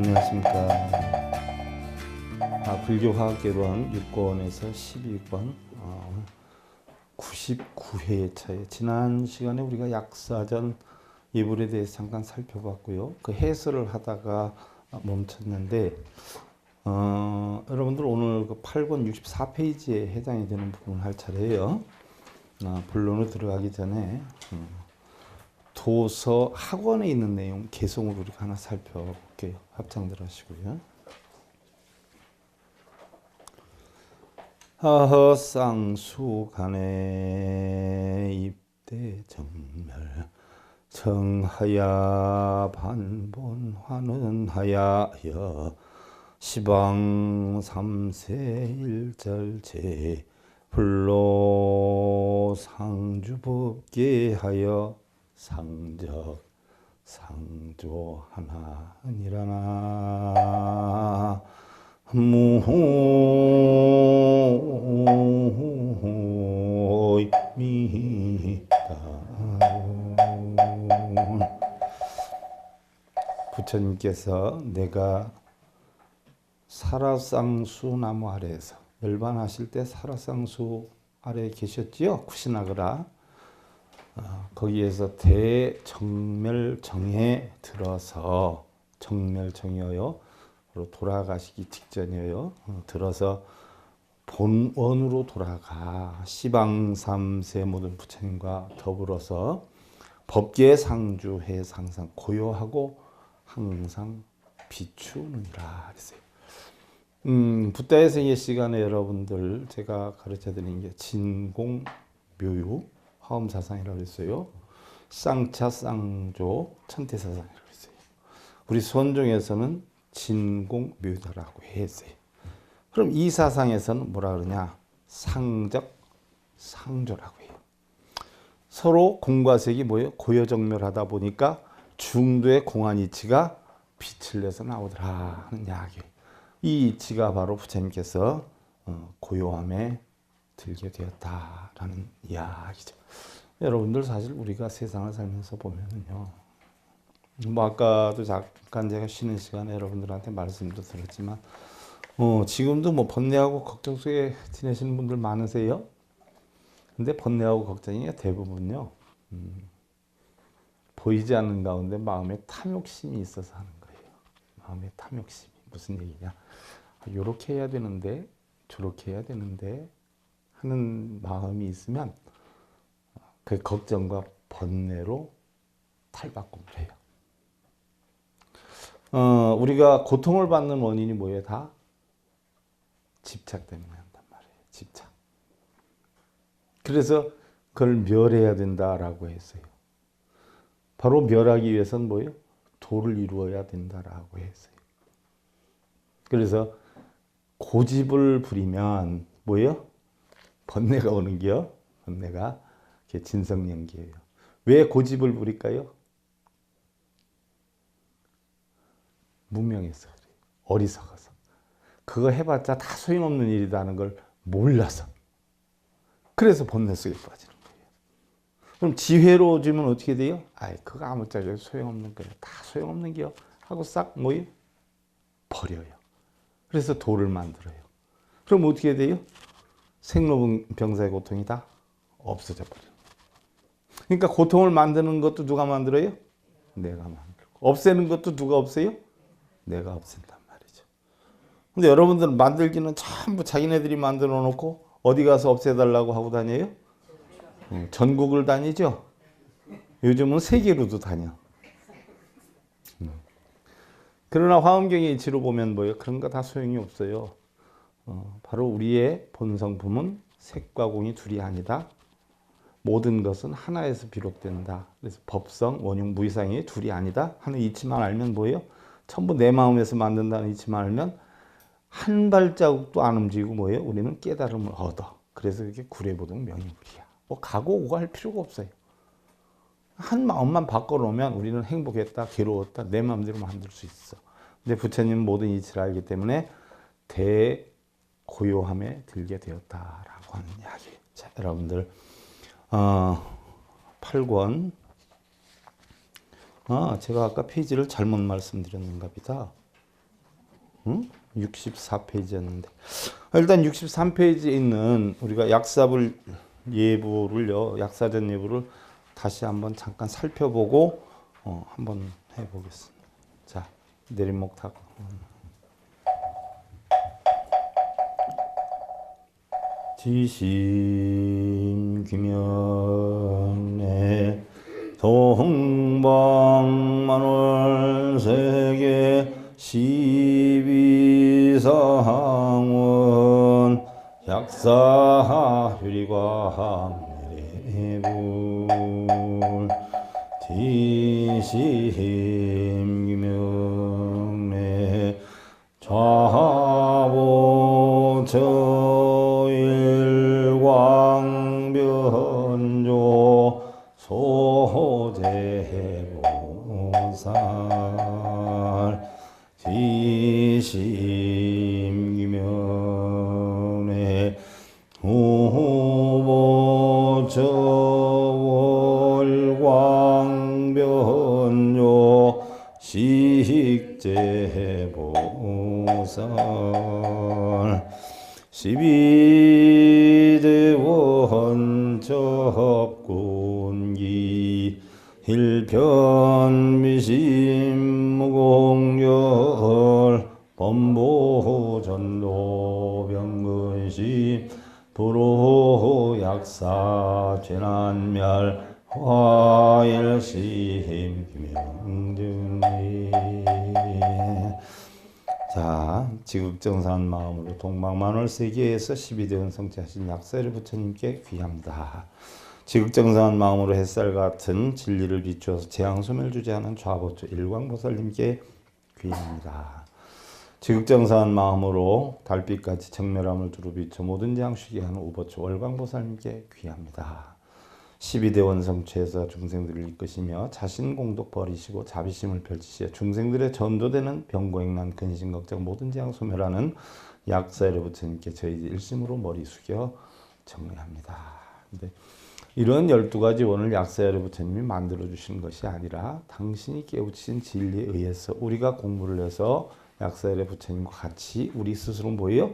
안녕하십니까. 불교화학개론 6권에서 12권 99회의 차에 지난 시간에 우리가 약사전 예불에 대해서 잠깐 살펴봤고요. 그 해설을 하다가 멈췄는데 여러분들 오늘 그 8권 64페이지에 해당이 되는 부분을 할 차례예요. 본론으로 들어가기 전에 도서 학원에 있는 내용 개성으로 우리가 하나 살펴볼게요. 합창들 하시고요. 하허쌍수간에 입대 정멸 정하야 반본화는 하야여 시방 삼세 일절제 불로 상주법계하여 상적 상조하나니라나 무호이미다. 부처님께서 내가 사라쌍수 나무 아래에서 열반하실 때 사라쌍수 아래에 계셨지요? 쿠시나가라. 거기에서 대정멸정에 들어서 정멸정이어요. 돌아가시기 직전이에요. 들어서 본원으로 돌아가 시방삼세 모든 부처님과 더불어서 법계 상주해서 항상 고요하고 항상 비추느니라 그랬어요. 붓다의 생애 시간에 여러분들 제가 가르쳐드린 게 진공묘유 화엄사상이라고 했어요. 쌍차 쌍조 천태사상이라고 했어요. 우리 선종에서는 진공묘다라고 했어요. 그럼 이 사상에서는 뭐라 그러냐? 상적 상조라고 해요. 서로 공과 색이 뭐예요? 고여정멸하다 보니까 중도의 공한 이치가 빛을 내서 나오더라 하는 이야기예요. 이 이치가 바로 부처님께서 고요함에 들게 되었다라는 이야기죠. 여러분들 사실 우리가 세상을 살면서 보면은요. 뭐 아까도 잠깐 제가 쉬는 시간에 여러분들한테 말씀도 드렸지만 지금도 뭐 번뇌하고 걱정 속에 지내시는 분들 많으세요? 근데 번뇌하고 걱정이 대부분요. 보이지 않는 가운데 마음에 탐욕심이 있어서 하는 거예요. 마음에 탐욕심이 무슨 얘기냐? 요렇게 해야 되는데 저렇게 해야 되는데 하는 마음이 있으면 그 걱정과 번뇌로 탈바꿈을 해요. 우리가 고통을 받는 원인이 뭐예요? 다 집착 때문에 한단 말이에요. 집착. 그래서 그걸 멸해야 된다라고 했어요. 바로 멸하기 위해서는 뭐예요? 도를 이루어야 된다라고 했어요. 그래서 고집을 부리면 뭐예요? 번뇌가 오는 게요. 번뇌가 진성연기예요. 왜 고집을 부릴까요? 무명해서 그래요. 어리석어서. 그거 해봤자 다 소용없는 일이라는 걸 몰라서. 그래서 번뇌 속에 빠지는 거예요. 그럼 지혜로워지면 어떻게 돼요? 아이, 그거 아무짝에도 소용없는 거예요. 다 소용없는 게요. 하고 싹 뭐예요? 버려요. 그래서 도를 만들어요. 그럼 어떻게 돼요? 생로병사의 고통이 다 없어져 버려요. 그러니까 고통을 만드는 것도 누가 만들어요? 내가 만들고. 없애는 것도 누가 없애요? 내가 없앤단 말이죠. 근데 여러분들은 만들기는 전부 자기네들이 만들어 놓고 어디 가서 없애달라고 하고 다녀요? 전국을 다니죠? 요즘은 세계로도 다녀. 그러나 화엄경의 이치로 보면 뭐예요? 그런 거 다 소용이 없어요. 바로 우리의 본성품은 색과 공이 둘이 아니다. 모든 것은 하나에서 비롯된다. 그래서 법성, 원흉, 무이상이 둘이 아니다 하는 이치만 알면 뭐예요? 전부 내 마음에서 만든다는 이치만 알면 한 발자국도 안 움직이고 뭐예요? 우리는 깨달음을 얻어. 그래서 이렇게 구례보동 명인불이야. 뭐 가고 오고 할 필요가 없어요. 한 마음만 바꿔놓으면 우리는 행복했다, 괴로웠다, 내 마음대로 만들 수 있어. 근데 부처님은 모든 이치를 알기 때문에 대고요함에 들게 되었다라고 하는 이야기. 자, 여러분들 8권 제가 아까 페이지를 잘못 말씀드렸는가 보다. 응? 64페이지였는데. 일단 63페이지에 있는 우리가 약사불 예부를요, 약사전 예부를 다시 한번 잠깐 살펴보고 한번 해보겠습니다. 자, 내리목 타고. 지심귀명내 동방만월세계 12상원 약사유리광내불 지심귀명내 좌보저일광변조 소재보살 지심기명래 우보저월광변조 식재보살 12대원 접군기 일편미심무공열 범보전도병근심 불호약사 재난멸 화일심 김영등리. 자, 지극정사한 마음으로 동방만월세계에서 12대원 성취하신 약사를 부처님께 귀합니다. 지극정사한 마음으로 햇살 같은 진리를 비추어서 재앙소멸주제하는 좌보처 일광보살님께 귀합니다. 지극정사한 마음으로 달빛같이 정멸함을 두루 비춰 모든 재앙 쉬게 하는 우보처 월광보살님께 귀합니다. 12대원 성취해서 중생들을 이끄시며 자신 공덕 버리시고 자비심을 펼치시어 중생들의 전도되는 병고행난 근심 걱정 모든 재앙 소멸하는 약사의 부처님께 저희 일심으로 머리 숙여 정리합니다. 근데 이런 12가지 원을 약사의 부처님이 만들어 주신 것이 아니라 당신이 깨우치신 진리에 의해서 우리가 공부를 해서 약사의 부처님과 같이 우리 스스로 뭐예요?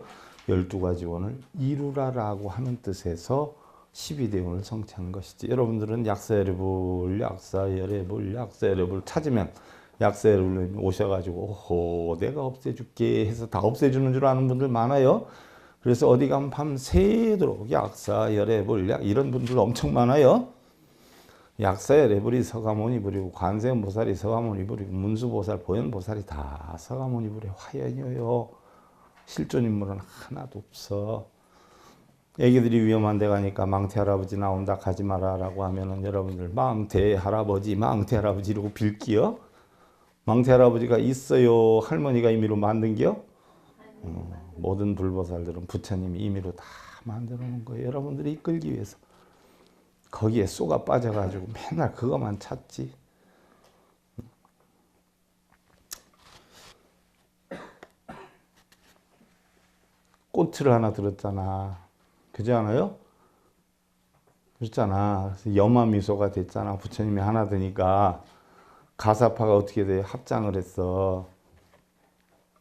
12가지 원을 이루라라고 하는 뜻에서 12대원을 성취한 것이지. 여러분들은 약사여reb을 찾으면 약사여reb을 오셔가지고 오호 내가 없애줄게 해서 다 없애주는 줄 아는 분들 많아요. 그래서 어디 가면 밤새도록 약사여reb을 이런 분들 엄청 많아요. 약사여reb이 서가모니 부리고 관세음보살이 서가모니 부리고 문수보살 보현보살이 다 서가모니 부리 화연이요. 실존인물은 하나도 없어. 애기들이 위험한 데 가니까 망태 할아버지 나온다 가지 마라 라고 하면은 여러분들 망태 할아버지 이러고 빌기요? 망태 할아버지가 있어요? 할머니가 임의로 만든겨? 모든 불보살들은 부처님이 임의로 다 만들어 놓은 거예요. 여러분들이 이끌기 위해서. 거기에 쏘가 빠져가지고 맨날 그것만 찾지. 꽃을 하나 들었잖아. 그렇지 않아요? 그렇잖아. 그래서 염화미소가 됐잖아. 부처님이 하나 되니까 가사파가 어떻게 돼? 합장을 했어.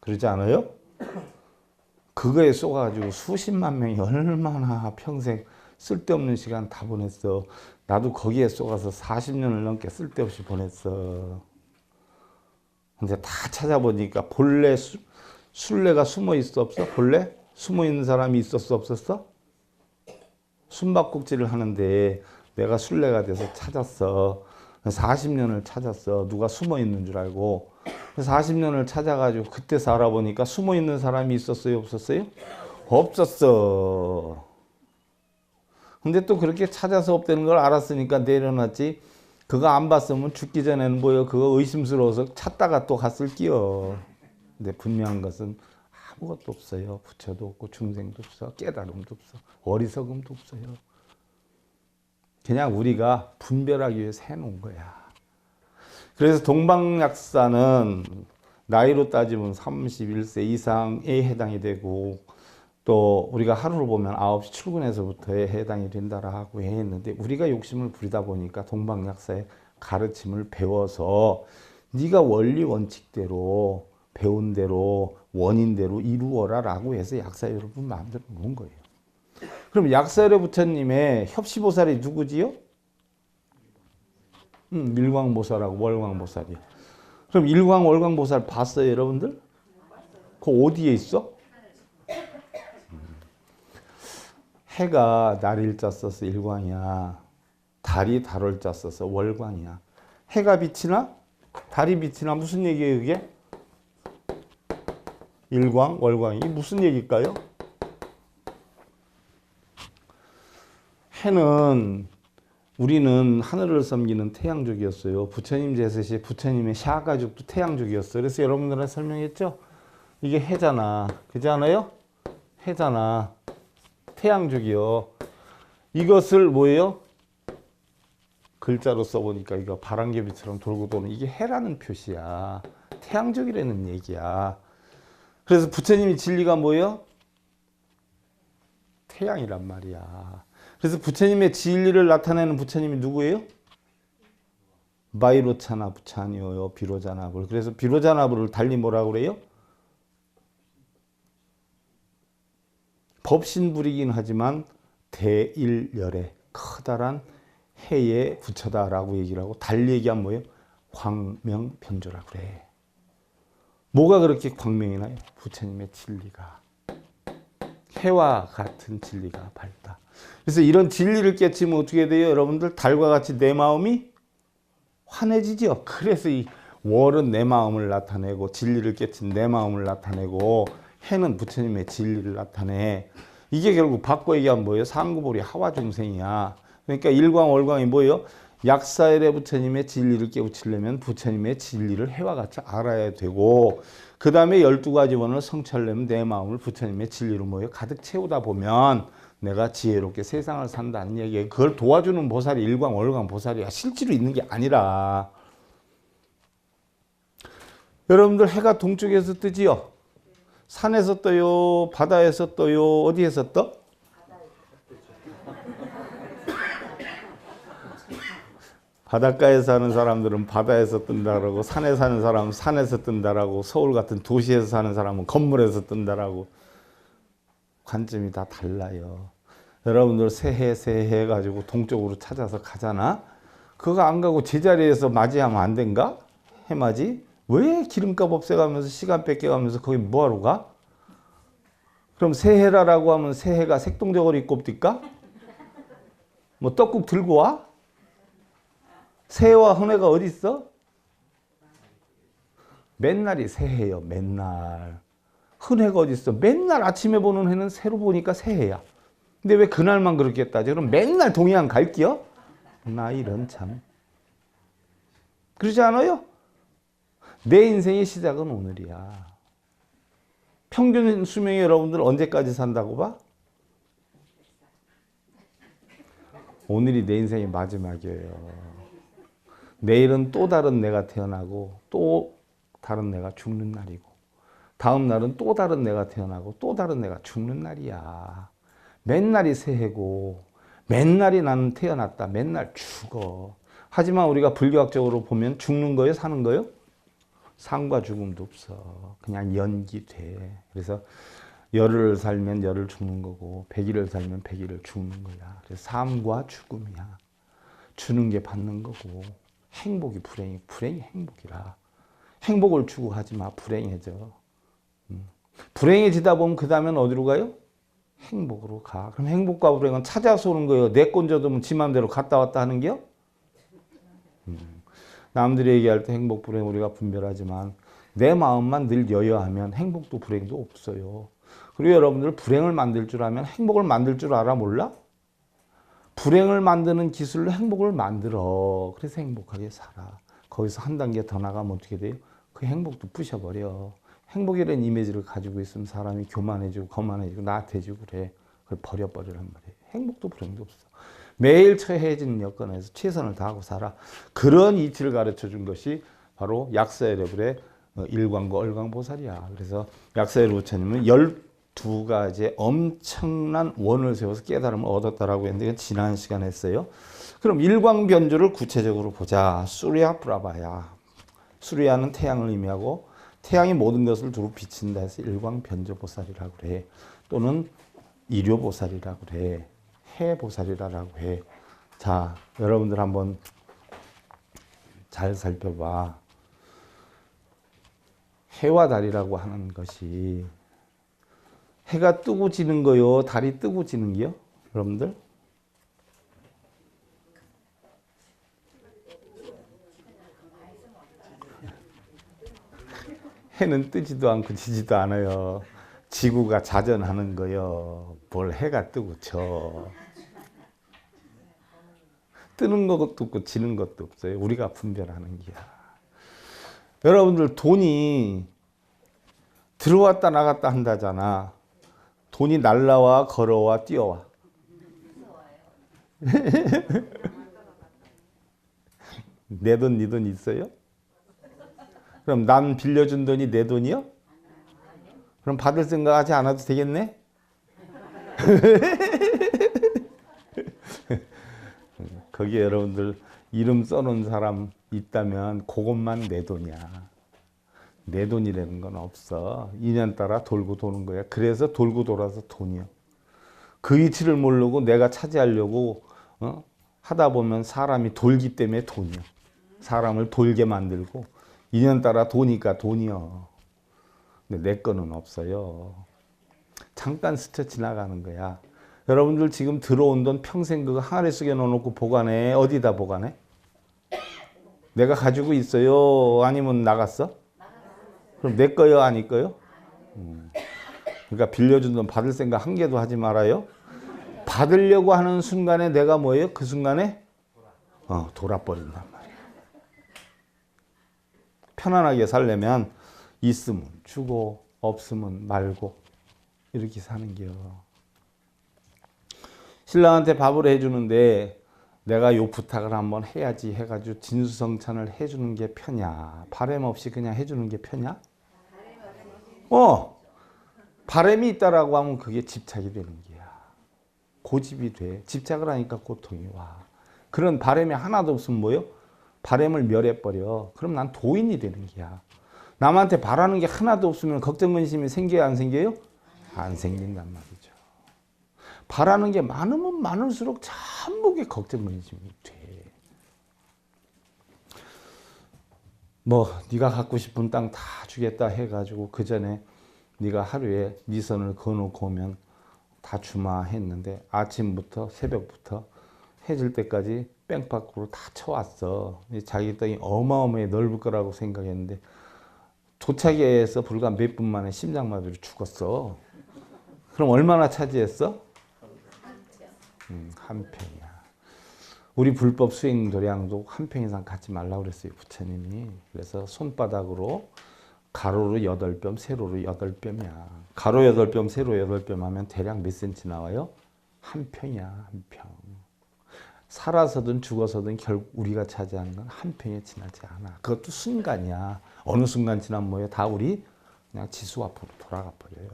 그렇지 않아요? 그거에 쏘가지고 수십만 명이 얼마나 평생 쓸데없는 시간 다 보냈어. 나도 거기에 쏘가서 40년을 넘게 쓸데없이 보냈어. 근데 다 찾아보니까 본래 술래가 숨어 있어 없어? 본래? 숨어 있는 사람이 있었어 없었어? 숨바꼭질을 하는데 내가 술래가 돼서 찾았어. 40년을 찾았어. 누가 숨어 있는 줄 알고. 40년을 찾아가지고 그때서 알아보니까 숨어 있는 사람이 있었어요? 없었어요? 없었어. 근데 또 그렇게 찾아서 없다는 걸 알았으니까 내려놨지. 그거 안 봤으면 죽기 전에는 뭐요? 그거 의심스러워서 찾다가 또 갔을 끼요. 근데 분명한 것은 아무것도 없어요. 부처도 없고 중생도 없어. 깨달음도 없어. 어리석음도 없어요. 그냥 우리가 분별하기 위해서 해놓은 거야. 그래서 동방약사는 나이로 따지면 31세 이상에 해당이 되고 또 우리가 하루를 보면 9시 출근해서부터에 해당이 된다라고 했는데 우리가 욕심을 부리다 보니까 동방약사의 가르침을 배워서 네가 원리 원칙대로 배운 대로 원인대로 이루어라 라고 해서 약사열을 만들어 놓은 거예요. 그럼 약사열의 부처님의 협시보살이 누구지요? 일광보살하고 월광보살이요. 그럼 일광 월광보살 봤어요 여러분들? 그 어디에 있어? 해가 날일자 써서 일광이야. 달이 달월자 써서 월광이야. 해가 비치나 달이 비치나 무슨 얘기예요 이게? 일광 월광이 무슨 얘기일까요? 해는 우리는 하늘을 섬기는 태양족이었어요. 부처님 제셋이 부처님의 샤가족도 태양족이었어요. 그래서 여러분들한테 설명했죠? 이게 해잖아. 그렇지 않아요? 해잖아. 태양족이요. 이것을 뭐예요? 글자로 써보니까 이거 바람개비처럼 돌고 도는 이게 해라는 표시야. 태양족이라는 얘기야. 그래서 부처님이 진리가 뭐예요? 태양이란 말이야. 그래서 부처님의 진리를 나타내는 부처님이 누구예요? 바이로차나 부처니요 비로자나불. 그래서 비로자나불을 달리 뭐라고 그래요? 법신불이긴 하지만 대일열의 커다란 해의 부처다라고 얘기를 하고 달리 얘기하면 뭐예요? 광명변조라고 그래. 뭐가 그렇게 광명이 나요? 부처님의 진리가. 해와 같은 진리가 밝다. 그래서 이런 진리를 깨치면 어떻게 돼요? 여러분들 달과 같이 내 마음이 환해지죠. 그래서 이 월은 내 마음을 나타내고 진리를 깨친 내 마음을 나타내고 해는 부처님의 진리를 나타내. 이게 결국 바꿔 얘기하면 뭐예요? 상구보리 하와중생이야. 그러니까 일광 월광이 뭐예요? 약사열의 부처님의 진리를 깨우치려면 부처님의 진리를 해와 같이 알아야 되고 그 다음에 12가지 원을 성취하려면 내 마음을 부처님의 진리로 뭐예요? 가득 채우다 보면 내가 지혜롭게 세상을 산다는 얘기예요. 그걸 도와주는 보살이 일광 월광 보살이야. 실제로 있는 게 아니라. 여러분들 해가 동쪽에서 뜨지요? 산에서 떠요? 바다에서 떠요? 어디에서 떠? 바닷가에 사는 사람들은 바다에서 뜬다라고, 산에 사는 사람은 산에서 뜬다라고, 서울 같은 도시에서 사는 사람은 건물에서 뜬다라고. 관점이 다 달라요. 여러분들 새해 해가지고 동쪽으로 찾아서 가잖아. 그거 안 가고 제자리에서 맞이하면 안 된가? 해맞이? 왜 기름값 없애가면서 시간 뺏겨가면서 거기 뭐하러 가? 그럼 새해라라고 하면 새해가 색동적으로 입고 없딜까? 뭐 떡국 들고 와? 새해와 헌해가 어디 있어? 맨날이 새해요. 맨날. 헌해가 어디 있어? 맨날 아침에 보는 해는 새로 보니까 새해야. 근데 왜 그날만 그렇게 했다지? 그럼 맨날 동해안 갈게요? 나 이런 참. 그러지 않아요? 내 인생의 시작은 오늘이야. 평균 수명이 여러분들 언제까지 산다고 봐? 오늘이 내 인생의 마지막이에요. 내일은 또 다른 내가 태어나고 또 다른 내가 죽는 날이고 다음 날은 또 다른 내가 태어나고 또 다른 내가 죽는 날이야. 맨날이 새해고 맨날이 나는 태어났다. 맨날 죽어. 하지만 우리가 불교학적으로 보면 죽는 거예요? 사는 거예요? 삶과 죽음도 없어. 그냥 연기돼. 그래서 열흘을 살면 열흘 죽는 거고 100일을 살면 100일을 죽는 거야. 그래서 삶과 죽음이야. 주는 게 받는 거고 행복이 불행이, 불행이 행복이라. 행복을 추구하지 마. 불행해져. 불행해지다 보면 그 다음엔 어디로 가요? 행복으로 가. 그럼 행복과 불행은 찾아서 오는 거예요. 내 꼰져두면 지 맘대로 갔다 왔다 하는 게요? 남들이 얘기할 때 행복, 불행 우리가 분별하지만 내 마음만 늘 여여하면 행복도 불행도 없어요. 그리고 여러분들 불행을 만들 줄 알면 행복을 만들 줄 알아? 몰라? 불행을 만드는 기술로 행복을 만들어. 그래서 행복하게 살아. 거기서 한 단계 더 나가면 어떻게 돼요? 그 행복도 부셔버려. 행복이라는 이미지를 가지고 있으면 사람이 교만해지고 거만해지고 나태해지고 그래. 그걸 버려버리란 말이에요. 행복도 불행도 없어. 매일 처해지는 여건에서 최선을 다하고 살아. 그런 이치를 가르쳐 준 것이 바로 약사열애불의 일광과 얼광보살이야. 그래서 약사열애 부처님은 12가지의 엄청난 원을 세워서 깨달음을 얻었다라고 했는데 이건 지난 시간에 했어요. 그럼 일광변조를 구체적으로 보자. 수리야 브라바야. 수리야는 태양을 의미하고 태양이 모든 것을 두루 비친다 해서 일광변조보살이라고 그래. 또는 일요보살이라고 그래. 해보살이라고 해. 자, 여러분들 한번 잘 살펴봐. 해와 달이라고 하는 것이 해가 뜨고 지는 거요, 달이 뜨고 지는 게요? 여러분들? 해는 뜨지도 않고 지지도 않아요. 지구가 자전하는 거요. 뭘 해가 뜨고 져. 뜨는 것도 없고 지는 것도 없어요. 우리가 분별하는 게야. 여러분들 돈이 들어왔다 나갔다 한다잖아. 돈이 날라와 걸어와 뛰어와. 내 돈, 네 돈 있어요? 그럼 남 빌려준 돈이 내 돈이요? 그럼 받을 생각하지 않아도 되겠네? 거기에 여러분들 이름 써놓은 사람 있다면 그것만 내 돈이야. 내 돈이라는 건 없어. 인연 따라 돌고 도는 거야. 그래서 돌고 돌아서 돈이야. 그 이치를 모르고 내가 차지하려고 하다 보면 사람이 돌기 때문에 돈이야. 사람을 돌게 만들고 인연 따라 도니까 돈이요. 근데 내 거는 없어요. 잠깐 스쳐 지나가는 거야. 여러분들 지금 들어온 돈 평생 그거 항아리 속에 넣어놓고 보관해. 어디다 보관해? 내가 가지고 있어요? 아니면 나갔어? 그럼 내 거요? 아니 거요? 그러니까 빌려준 돈 받을 생각 한 개도 하지 말아요. 받으려고 하는 순간에 내가 뭐예요? 그 순간에 돌아버린단 말이야. 편안하게 살려면 있으면 주고 없으면 말고 이렇게 사는 게요. 신랑한테 밥을 해주는데 내가 요 부탁을 한번 해야지 해가지고 진수성찬을 해주는 게 편이야? 바람 없이 그냥 해주는 게 편이야? 바람이 있다라고 하면 그게 집착이 되는 거야. 고집이 돼. 집착을 하니까 고통이 와. 그런 바람이 하나도 없으면 뭐요? 바람을 멸해버려. 그럼 난 도인이 되는 거야. 남한테 바라는 게 하나도 없으면 걱정 근심이 생겨요? 안 생겨요? 안 생긴단 말이죠. 바라는 게 많으면 많을수록 전부 게 걱정 근심이 돼. 네가 갖고 싶은 땅 다 주겠다 해가지고 그 전에 네가 하루에 네 선을 그어놓고 오면 다 주마 했는데 아침부터 새벽부터 해질 때까지 뺑밖으로 다 쳐왔어. 자기 땅이 어마어마하게 넓을 거라고 생각했는데 도착해서 불과 몇 분 만에 심장마비로 죽었어. 그럼 얼마나 차지했어? 한 평이야. 우리 불법 수행 도량도 한 평 이상 갖지 말라고 그랬어요, 부처님이. 그래서 손바닥으로 가로로 8뼘, 세로로 8뼘이야. 가로 8뼘, 세로 8뼘 하면 대략 몇 센치 나와요? 한 평이야, 한 평. 살아서든 죽어서든 결국 우리가 차지하는 건 한 평에 지나지 않아. 그것도 순간이야. 어느 순간 지나면 뭐예요? 다 우리 그냥 지수 앞으로 돌아가 버려요.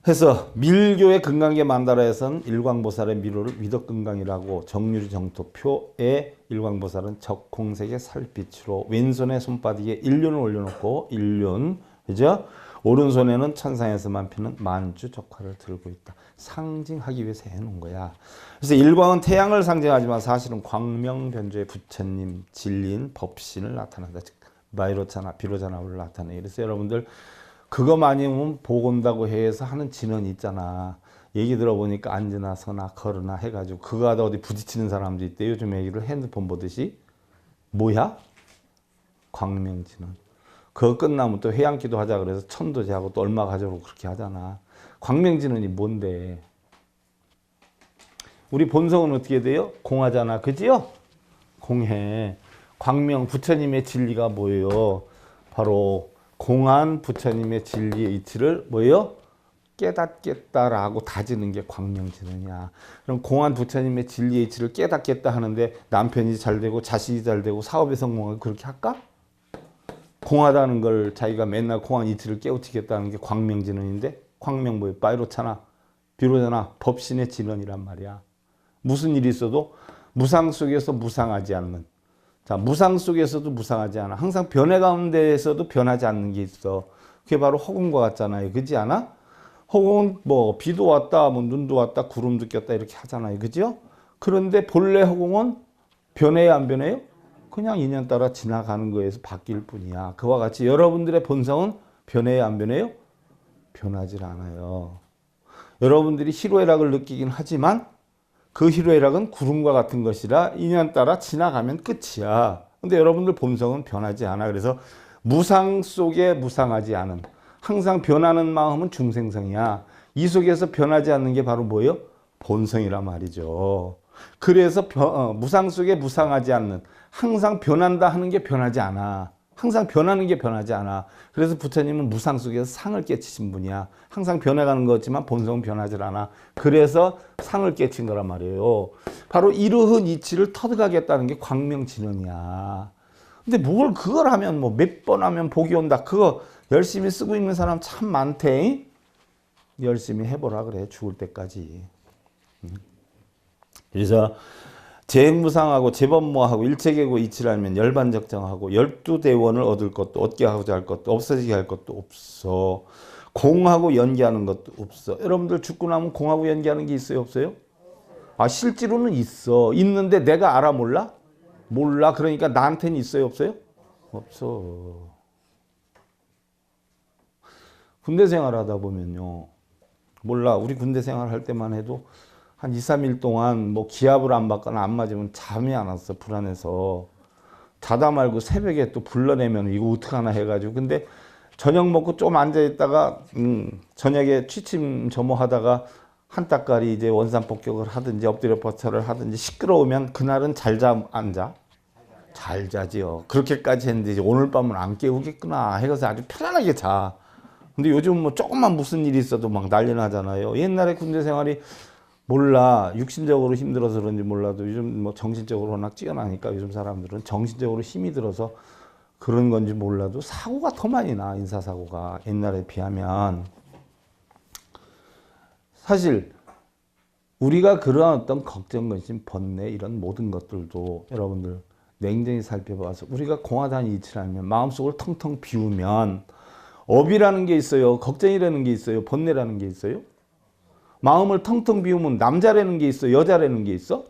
그래서 밀교의 금강계 만다라에서는 일광보살의 미로를 위덕금강이라고 정유리 정토표의 일광보살은 적공색의 살빛으로 왼손에 손바닥에 일륜을 올려놓고 일륜, 그죠? 오른손에는 천상에서만 피는 만주 적화를 들고 있다. 상징하기 위해서 해놓은 거야. 그래서 일광은 태양을 상징하지만 사실은 광명변조의 부처님, 진리인 법신을 나타낸다. 즉 마이로차나 비로자나를 나타내. 그래서 여러분들 그거 많이 보면 복 온다고 해서 하는 진언이 있잖아. 얘기 들어보니까 앉으나 서나 걸으나 해가지고 그거 하다 어디 부딪히는 사람도 있대. 요즘 얘기를 핸드폰 보듯이. 뭐야? 광명진언. 그거 끝나면 또 회양기도 하자 그래서 천도제하고 또 얼마 가져오고 그렇게 하잖아. 광명진언이 뭔데? 우리 본성은 어떻게 돼요? 공하잖아. 그지요? 공해. 광명 부처님의 진리가 뭐예요? 바로 공한 부처님의 진리의 이치를 뭐예요? 깨닫겠다라고 다지는 게 광명진언이야. 그럼 공한 부처님의 진리의 이치를 깨닫겠다 하는데 남편이 잘 되고 자식이 잘 되고 사업에 성공하고 그렇게 할까? 공하다는 걸 자기가 맨날 공한 이치를 깨우치겠다는 게 광명진언인데 광명 뭐예요? 파이로차나 비로자나 법신의 진언이란 말이야. 무슨 일이 있어도 무상 속에서 무상하지 않는 자, 무상 속에서도 무상하지 않아. 항상 변해 가운데에서도 변하지 않는 게 있어. 그게 바로 허공과 같잖아요. 그렇지 않아? 허공은 뭐 비도 왔다, 뭐 눈도 왔다, 구름도 꼈다 이렇게 하잖아요. 그죠? 그런데 본래 허공은 변해요, 안 변해요? 그냥 인연 따라 지나가는 거에서 바뀔 뿐이야. 그와 같이 여러분들의 본성은 변해요, 안 변해요? 변하질 않아요. 여러분들이 희로애락을 느끼긴 하지만 그 희로애락은 구름과 같은 것이라 인연 따라 지나가면 끝이야. 근데 여러분들 본성은 변하지 않아. 그래서 무상 속에 무상하지 않은, 항상 변하는 마음은 중생성이야. 이 속에서 변하지 않는 게 바로 뭐예요? 본성이란 말이죠. 그래서 무상 속에 무상하지 않는, 항상 변한다 하는 게 변하지 않아. 항상 변하는 게 변하지 않아. 그래서 부처님은 무상 속에서 상을 깨치신 분이야. 항상 변해가는 거지만 본성은 변하지 않아. 그래서 상을 깨친 거란 말이에요. 바로 이러한 이치를 터득하겠다는 게 광명진언이야. 근데 뭘 그걸 하면 뭐 몇 번 하면 복이 온다. 그거 열심히 쓰고 있는 사람 참 많대. 열심히 해보라 그래. 죽을 때까지. 그래서 재행무상하고 재범무하고 일체계고 이치를 알면 열반적정하고 12대원을 얻을 것도 얻게 하고자 할 것도 없어지게 할 것도 없어. 공하고 연기하는 것도 없어. 여러분들 죽고 나면 공하고 연기하는 게 있어요, 없어요? 아, 실제로는 있어. 있는데 내가 알아, 몰라? 몰라. 그러니까 나한테는 있어요, 없어요? 없어. 군대 생활하다 보면요. 몰라. 우리 군대 생활할 때만 해도 한 2, 3일 동안 뭐 기압을 안 받거나 안 맞으면 잠이 안 왔어. 불안해서. 자다 말고 새벽에 또 불러내면 이거 어떡하나 해가지고. 근데 저녁 먹고 좀 앉아있다가 저녁에 취침 점호하다가 한따까리 이제 원산폭격을 하든지 엎드려 뻗쳐를 하든지 시끄러우면 그날은 잘 자, 안 자? 잘 자지요. 그렇게까지 했는데 이제 오늘 밤은 안 깨우겠구나 해서 아주 편안하게 자. 근데 요즘 뭐 조금만 무슨 일이 있어도 막 난리 나잖아요. 옛날에 군대 생활이 몰라. 육신적으로 힘들어서 그런지 몰라도 요즘 뭐 정신적으로 워낙 뛰어나니까 요즘 사람들은 정신적으로 힘이 들어서 그런 건지 몰라도 사고가 더 많이 나. 인사사고가 옛날에 비하면. 사실 우리가 그런 어떤 걱정, 근심, 번뇌 이런 모든 것들도 여러분들 냉정히 살펴봐서 우리가 공화단 이치를 알면 마음속을 텅텅 비우면 업이라는 게 있어요. 걱정이라는 게 있어요. 번뇌라는 게 있어요. 마음을 텅텅 비우면 남자라는 게 있어? 여자라는 게 있어?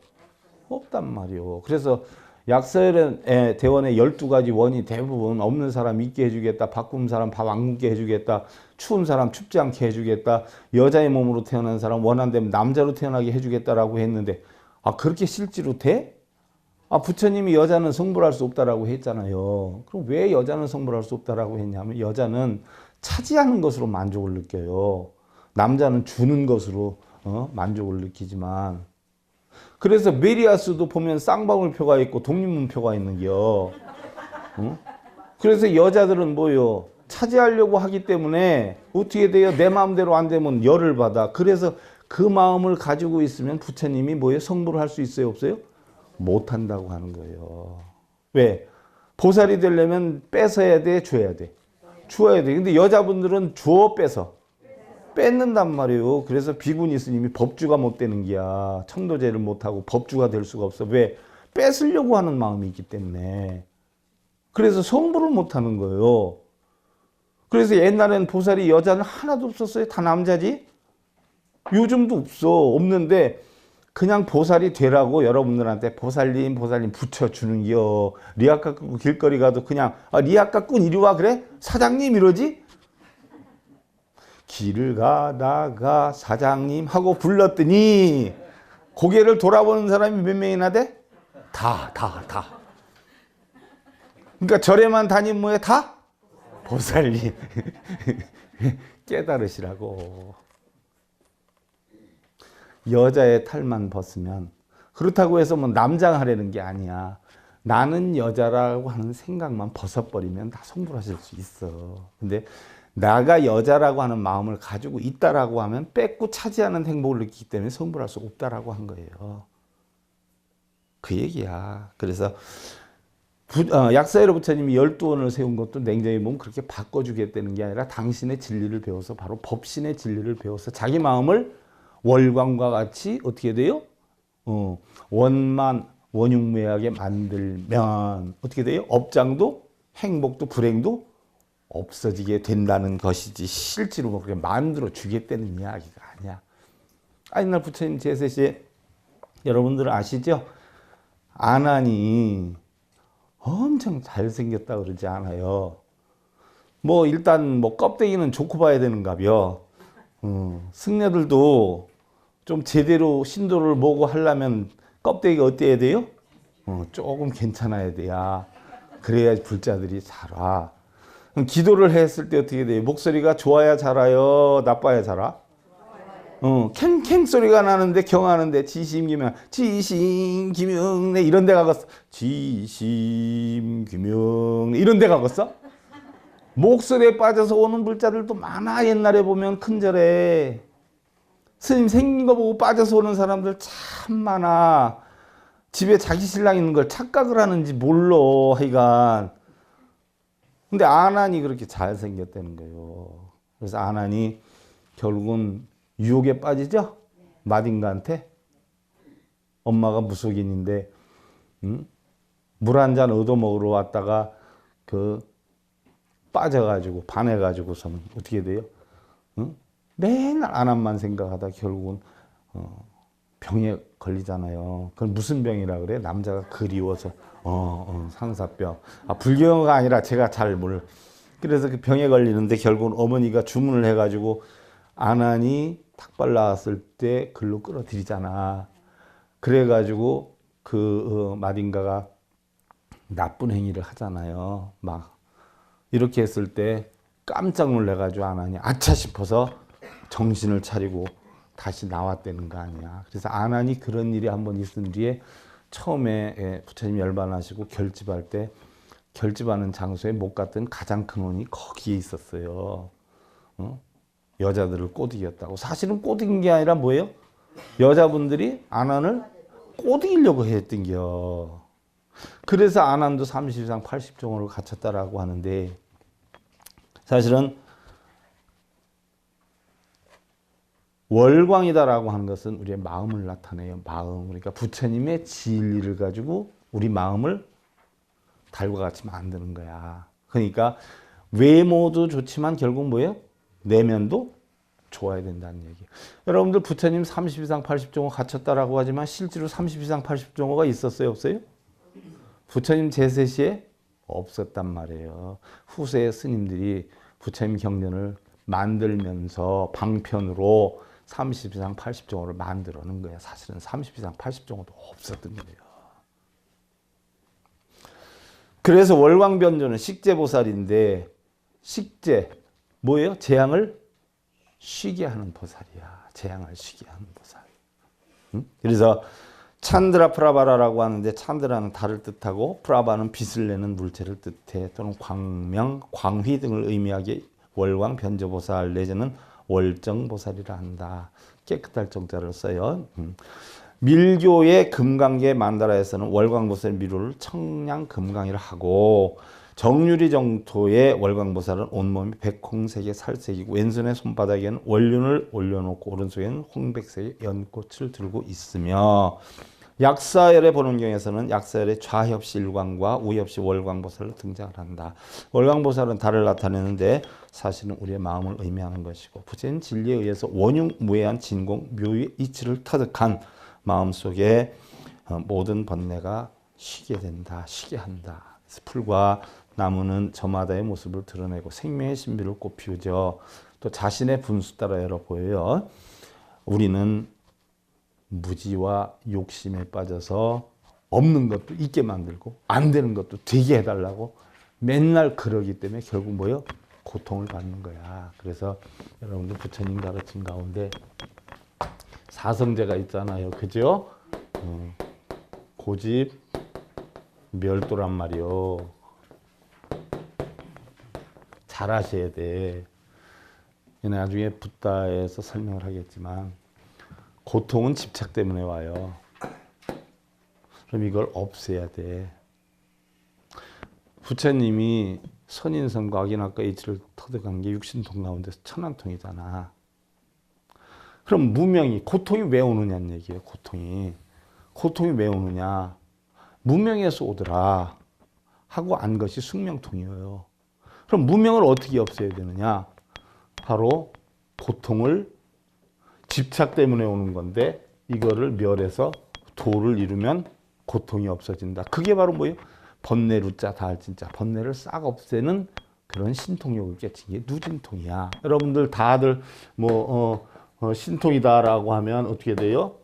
없단 말이요. 그래서 약설의 대원의 12가지 원이 대부분 없는 사람 있게 해주겠다. 바쁜 사람 밥 안 굶게 해주겠다. 추운 사람 춥지 않게 해주겠다. 여자의 몸으로 태어난 사람 원한다면 남자로 태어나게 해주겠다라고 했는데 아 그렇게 실제로 돼? 아 부처님이 여자는 성불할 수 없다라고 했잖아요. 그럼 왜 여자는 성불할 수 없다라고 했냐면 여자는 차지하는 것으로 만족을 느껴요. 남자는 주는 것으로 만족을 느끼지만 그래서 메리아스도 보면 쌍방울표가 있고 독립문표가 있는겨. 그래서 여자들은 뭐요? 차지하려고 하기 때문에 어떻게 돼요? 내 마음대로 안 되면 열을 받아. 그래서 그 마음을 가지고 있으면 부처님이 뭐예요? 성불을 할 수 있어요? 없어요? 못한다고 하는 거예요. 왜? 보살이 되려면 뺏어야 돼? 줘야 돼? 주어야 돼. 근데 여자분들은 주어 뺏어. 뺏는단 말이에요. 그래서 비구니 스님이 법주가 못 되는 기야. 천도제를 못하고 법주가 될 수가 없어. 왜? 뺏으려고 하는 마음이 있기 때문에. 그래서 성불을 못하는 거예요. 그래서 옛날엔 보살이 여자는 하나도 없었어요. 다 남자지. 요즘도 없어. 없는데 그냥 보살이 되라고 여러분들한테 보살님 붙여주는 겨. 리아카 꾼 길거리 가도 그냥 리아카 꾼 이리 와 그래? 사장님 이러지? 길을 가다가 사장님 하고 불렀더니 고개를 돌아보는 사람이 몇 명이나 돼? 다. 그러니까 절에만 다니면 뭐야? 다? 보살님. 깨달으시라고. 여자의 탈만 벗으면 그렇다고 해서 뭐 남장하려는 게 아니야. 나는 여자라고 하는 생각만 벗어버리면 다 성불하실 수 있어. 근데 나가 여자라고 하는 마음을 가지고 있다라고 하면 뺏고 차지하는 행복을 느끼기 때문에 성불할 수 없다라고 한 거예요. 그 얘기야. 그래서 약사여러 부처님이 12원을 세운 것도 냉정히 보면 그렇게 바꿔주겠다는 게 아니라 당신의 진리를 배워서 바로 법신의 진리를 배워서 자기 마음을 월광과 같이 어떻게 돼요? 원만 원흉무예하게 만들면 어떻게 돼요? 업장도 행복도 불행도 없어지게 된다는 것이지 실제로 뭐 그렇게 만들어 주겠다는 이야기가 아니야. 옛날 부처님 제세시에 여러분들 아시죠? 아난이 엄청 잘생겼다 그러지 않아요. 뭐 일단 뭐 껍데기는 좋고 봐야 되는가벼. 승려들도 좀 제대로 신도를 모고 하려면 껍데기가 어때야 돼요? 조금 괜찮아야 돼야. 그래야 불자들이 잘 와. 기도를 했을 때 어떻게 돼요? 목소리가 좋아야 잘와요? 나빠야 잘와? 캥캥 소리가 나는데 경하는데 지심기명 지심기명네 이런 데 가겠어. 지심기명네 이런 데 가겠어? 목소리에 빠져서 오는 불자들도 많아. 옛날에 보면 큰절에 스님 생긴 거 보고 빠져서 오는 사람들 참 많아. 집에 자기 신랑 있는 걸 착각을 하는지 몰라 하여간. 근데 아난이 그렇게 잘생겼다는 거예요. 그래서 아난이 결국은 유혹에 빠지죠? 마딘가한테. 엄마가 무속인인데 물 한 잔 얻어먹으러 왔다가 빠져가지고 반해가지고서는 어떻게 돼요? 맨날 아난만 생각하다 결국은 병에 걸리잖아요. 그건 무슨 병이라 그래? 남자가 그리워서 상사병. 불경가 아니라 제가 잘 몰라. 그래서 그 병에 걸리는데 결국은 어머니가 주문을 해가지고 아난이 탁발 나왔을 때 글로 끌어들이잖아. 그래가지고 마딘가가 나쁜 행위를 하잖아요. 막 이렇게 했을 때 깜짝 놀래가지고 아난이 아차 싶어서 정신을 차리고 다시 나왔다는 거 아니야. 그래서 아난이 그런 일이 한번 있은 뒤에 처음에 부처님 열반하시고 결집할 때 결집하는 장소에 못 갔던 가장 큰 원이 거기에 있었어요. 여자들을 꼬드겼다고. 사실은 꼬드긴 게 아니라 뭐예요? 여자분들이 아난을 꼬드기려고 했던겨. 그래서 아난도 30상 80종으로 갇혔다라고 하는데 사실은 월광이다라고 하는 것은 우리의 마음을 나타내요. 마음. 그러니까 부처님의 진리를 가지고 우리 마음을 달과 같이 만드는 거야. 그러니까 외모도 좋지만 결국 뭐예요? 내면도 좋아야 된다는 얘기예요. 여러분들 부처님 30이상 80종호 갇혔다라고 하지만 실제로 30이상 80종호가 있었어요? 없어요? 부처님 제세 시에 없었단 말이에요. 후세 스님들이 부처님 경전을 만들면서 방편으로 30이상 80종호를 만들어 놓은 거야. 사실은 30이상 80종호도 없었던 거예요. 그래서 월광변조는 식제보살인데 식제 뭐예요? 재앙을 쉬게 하는 보살이야. 재앙을 쉬게 하는 보살. 그래서 찬드라 프라바라라고 하는데 찬드라는 달을 뜻하고 프라바는 빛을 내는 물체를 뜻해. 또는 광명, 광휘 등을 의미하게 월광 변조보살 내지는 월정보살이라 한다. 깨끗할 정자를 써요. 밀교의 금강계 만다라에서는 월광보살 미로를 청량금강이라 하고 정유리 정토의 월광보살은 온몸이 백홍색의 살색이고 왼손의 손바닥에는 월륜을 올려놓고 오른손에는 홍백색의 연꽃을 들고 있으며 약사열의 보는 경에서는 약사열의 좌협시 일광과 우협시 월광보살로 등장을 한다. 월광보살은 달을 나타내는데 사실은 우리의 마음을 의미하는 것이고 부처님 진리에 의해서 원흉무예한 진공 묘의 이치를 터득한 마음속에 모든 번뇌가 쉬게 된다. 쉬게 한다. 그래서 풀과 나무는 저마다의 모습을 드러내고 생명의 신비를 꽃피우죠. 또 자신의 분수 따라 열어 보여요. 우리는 무지와 욕심에 빠져서 없는 것도 있게 만들고 안 되는 것도 되게 해달라고 맨날 그러기 때문에 결국 뭐요? 고통을 받는 거야. 그래서 여러분들 부처님 가르침 가운데 사성제가 있잖아요. 그죠? 고집 멸도란 말이요. 잘 하셔야 돼. 나중에 붓다에서 설명을 하겠지만 고통은 집착 때문에 와요. 그럼 이걸 없애야 돼. 부처님이 선인성과 악인학과 이치를 터득한 게 육신통 가운데서 천안통이잖아. 그럼 무명이 고통이 왜 오느냐는 얘기예요. 고통이 왜 오느냐? 무명에서 오더라 하고 안 것이 숙명통이에요. 그럼 무명을 어떻게 없애야 되느냐? 바로 고통을 집착 때문에 오는 건데 이거를 멸해서 도를 이루면 고통이 없어진다. 그게 바로 뭐예요? 번뇌루자 다할진자, 번뇌를 싹 없애는 그런 신통력을 깨친 게 누진통이야. 여러분들 다들 신통이다라고 하면 어떻게 돼요?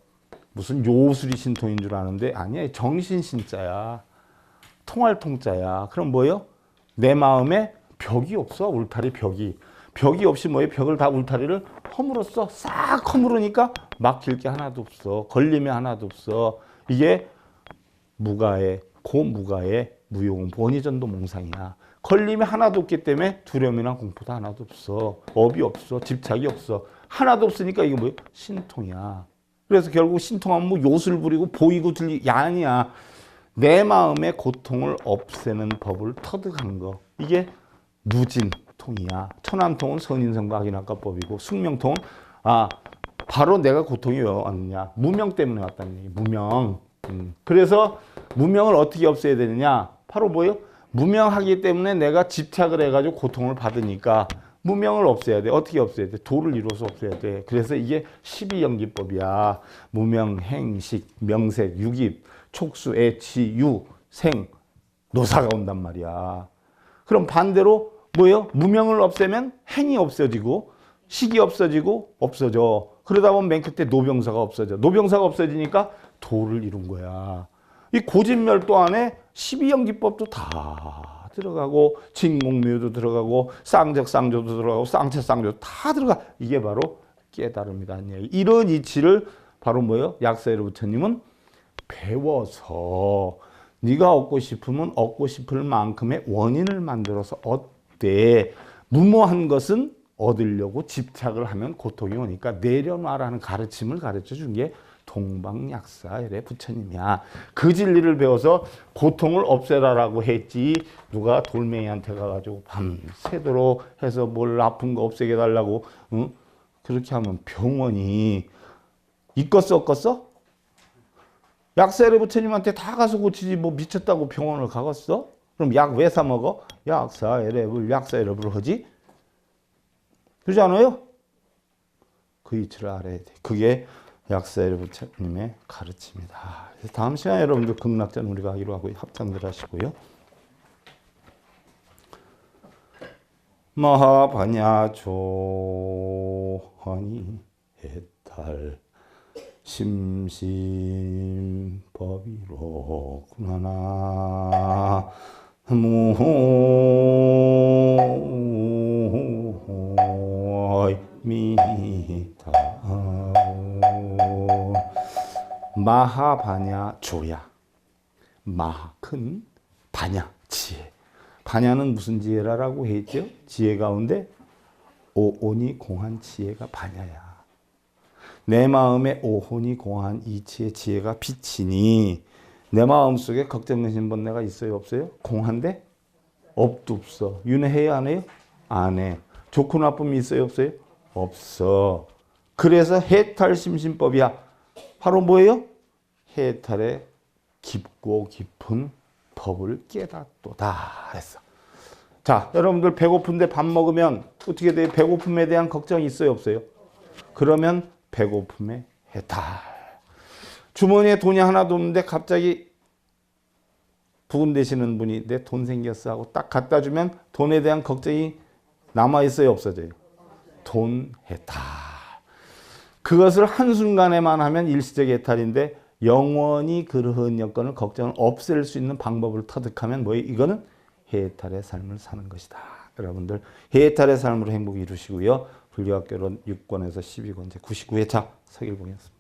무슨 요술이 신통인 줄 아는데 아니야. 정신신자야. 통할 통자야. 그럼 뭐예요? 내 마음에 벽이 없어. 울타리 벽이. 벽이 없이 뭐예요? 벽을 다 울타리를 허물었어. 싹 허물으니까 막힐 게 하나도 없어. 걸림이 하나도 없어. 이게 무가의 고무가의 무용 원의전도 몽상이야. 걸림이 하나도 없기 때문에 두려움이나 공포도 하나도 없어. 업이 없어. 집착이 없어. 하나도 없으니까 이게 뭐예요? 신통이야. 그래서 결국 신통하면 뭐 요술 부리고 보이고 아니야. 내 마음의 고통을 없애는 법을 터득한 거. 이게 누진통이야. 천암통은 선인성과 악인학과법이고 숙명통은 바로 내가 고통이 왜 왔느냐. 무명 때문에 왔다는 얘기. 무명. 그래서 무명을 어떻게 없애야 되느냐. 바로 뭐예요? 무명하기 때문에 내가 집착을 해가지고 고통을 받으니까 무명을 없애야 돼. 어떻게 없애야 돼? 도를 이루어서 없애야 돼. 그래서 이게 12연기법이야. 무명, 행식, 명색, 유깁, 촉수, 애치, 유, 생, 노사가 온단 말이야. 그럼 반대로 뭐예요? 무명을 없애면 행이 없어지고 식이 없어지고 없어져. 그러다 보면 맨 끝에 노병사가 없어져. 노병사가 없어지니까 도를 이룬 거야. 이 고진멸도 안에 12연기법도 다 들어가고 진공묘도 들어가고 쌍적쌍조도 들어가고 쌍채쌍조도 다 들어가. 이게 바로 깨달음이라는 얘기. 이런 이치를 바로 뭐예요? 약사의 부처님은 배워서 네가 얻고 싶으면 얻고 싶을 만큼의 원인을 만들어서 얻되 무모한 것은 얻으려고 집착을 하면 고통이 오니까 내려놔라는 가르침을 가르쳐 준 게 동방약사열의 부처님이야. 그 진리를 배워서 고통을 없애라라고 했지 누가 돌멩이한테 가가지고 밤새도록 해서 뭘 아픈 거 없애게 달라고 그렇게 하면 병원이 있겠어 없겠어? 약사열의 부처님한테 다 가서 고치지 뭐 미쳤다고 병원을 가겠어? 그럼 약 왜 사 먹어? 약사열애를 하지? 그러지 않아요? 그 이치를 알아야 돼. 그게 약사열의 부처님의 가르침이다. 다음 시간에 여러분들 극락전 우리가 하기로 하고 합장들 하시고요. 마하바냐 조하니 해탈 심심법이로구나 무미타 마하바냐 조야. 마하 큰, 바냐 지혜. 바냐는 무슨 지혜라고 했죠? 지혜 가운데 오온이 공한 지혜가 바냐야. 내 마음에 오혼이 공한 이치의 지혜가 비치니 내 마음속에 걱정되신 번뇌가 있어요 없어요? 공한데? 없도 없어. 윤회해요 안 해요? 안 해. 좋고 나쁨이 있어요 없어요? 없어. 그래서 해탈심심법이야. 바로 뭐예요? 해탈의 깊고 깊은 법을 깨닫도다 했어. 자, 여러분들 배고픈데 밥 먹으면 어떻게 돼요? 배고픔에 대한 걱정이 있어요 없어요? 그러면 배고픔의 해탈. 주머니에 돈이 하나도 없는데 갑자기 부근 되시는 분이 내 돈 생겼어 하고 딱 갖다 주면 돈에 대한 걱정이 남아있어요 없어져요? 돈 해탈. 그것을 한순간에만 하면 일시적 해탈인데 영원히 그러한 여건을 걱정을 없앨 수 있는 방법을 터득하면 뭐예요? 이거는 해탈의 삶을 사는 것이다. 여러분들 해탈의 삶으로 행복 이루시고요. 불교학개론 6권에서 12권 제 99회차 서길 보겠습니다.